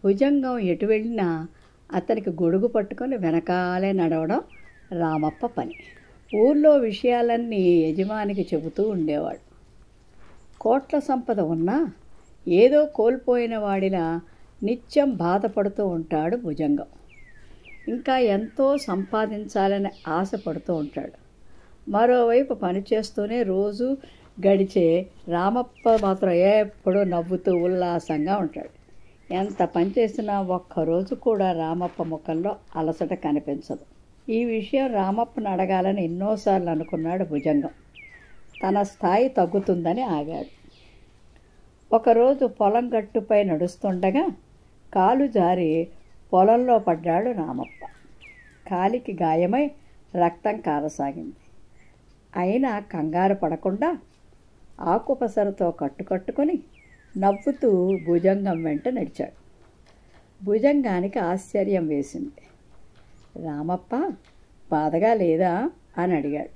భుజంగం ఎటు వెళ్ళినా అతనికి గొడుగు పట్టుకొని వెనకాలే నడవడం రామప్ప పని. ఊళ్ళో విషయాలన్నీ యజమానికి చెబుతూ ఉండేవాడు. కోట్ల సంపద ఉన్నా ఏదో కోల్పోయిన వాడిలా నిత్యం బాధపడుతూ ఉంటాడు భుజంగం. ఇంకా ఎంతో సంపాదించాలని ఆశపడుతూ ఉంటాడు. మరోవైపు పనిచేస్తూనే రోజు గడిచే రామప్ప మాత్రం ఎప్పుడూ నవ్వుతూ ఉల్లాసంగా ఉంటాడు. ఎంత పనిచేసినా ఒక్కరోజు కూడా రామప్ప ముఖంలో అలసట కనిపించదు. ఈ విషయం రామప్పను అడగాలని ఎన్నోసార్లు అనుకున్నాడు భుజంగం. తన స్థాయి తగ్గుతుందని ఆగాడు. ఒకరోజు పొలం గట్టుపై నడుస్తుండగా కాలు జారి పొలంలో పడ్డాడు రామప్ప. కాలికి గాయమై రక్తం కారసాగింది. అయినా కంగారు పడకుండా ఆకుపసరతో కట్టుకొని నవ్వుతూ భుజంగం వెంట నడిచాడు. భుజంగానికి ఆశ్చర్యం వేసింది. రామప్ప, బాధగా లేదా అని అడిగాడు.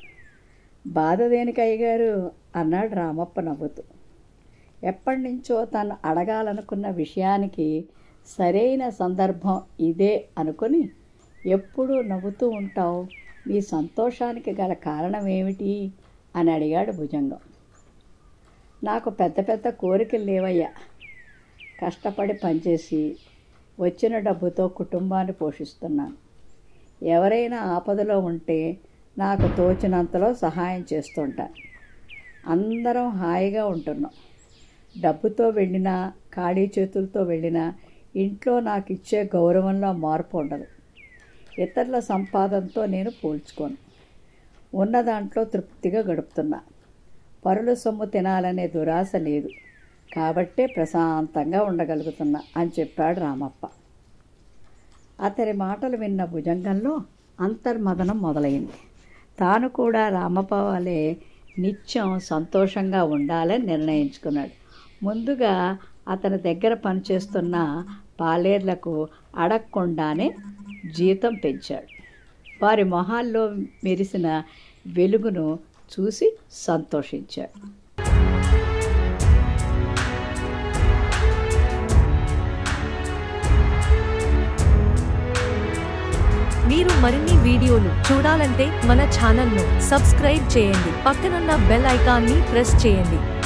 బాధ దేనికి అయ్యగారు అన్నాడు రామప్ప నవ్వుతూ. ఎప్పటి నుంచో తను అడగాలనుకున్న విషయానికి సరైన సందర్భం ఇదే అనుకుని ఎప్పుడూ నవ్వుతూ ఉంటావు, నీ సంతోషానికి గల కారణం ఏమిటి అని అడిగాడు భుజంగం. నాకు పెద్ద పెద్ద కోరికలు లేవయ్యా. కష్టపడి పనిచేసి వచ్చిన డబ్బుతో కుటుంబాన్ని పోషిస్తున్నాను. ఎవరైనా ఆపదలో ఉంటే నాకు తోచినంతలో సహాయం చేస్తుంటాను. అందరం హాయిగా ఉంటున్నాం. డబ్బుతో వెళ్ళినా ఖాళీ చేతులతో వెళ్ళినా ఇంట్లో నాకు ఇచ్చే గౌరవంలో మార్పు ఉండదు. ఇతరుల సంపాదనతో నేను పోల్చుకోను. ఉన్న దాంట్లో తృప్తిగా గడుపుతున్నా. పరుల సొమ్ము తినాలనే దురాశ లేదు. కాబట్టే ప్రశాంతంగా ఉండగలుగుతున్నా అని చెప్పాడు రామప్ప. అతని మాటలు విన్న భుజంగంలో అంతర్మదనం మొదలైంది. తాను కూడా రామప్ప వలె నిత్యం సంతోషంగా ఉండాలని నిర్ణయించుకున్నాడు. ముందుగా అతని దగ్గర పనిచేస్తున్న పాలేర్లకు అడగకుండానే జీతం పెంచాడు. వారి మొహాల్లో మెరిసిన వెలుగును చూసి సంతోషించాడు. మీరు మరిన్ని వీడియోలు చూడాలంటే మన ఛానల్ను సబ్స్క్రైబ్ చేయండి. పక్కనున్న బెల్ ఐకాన్ని ప్రెస్ చేయండి.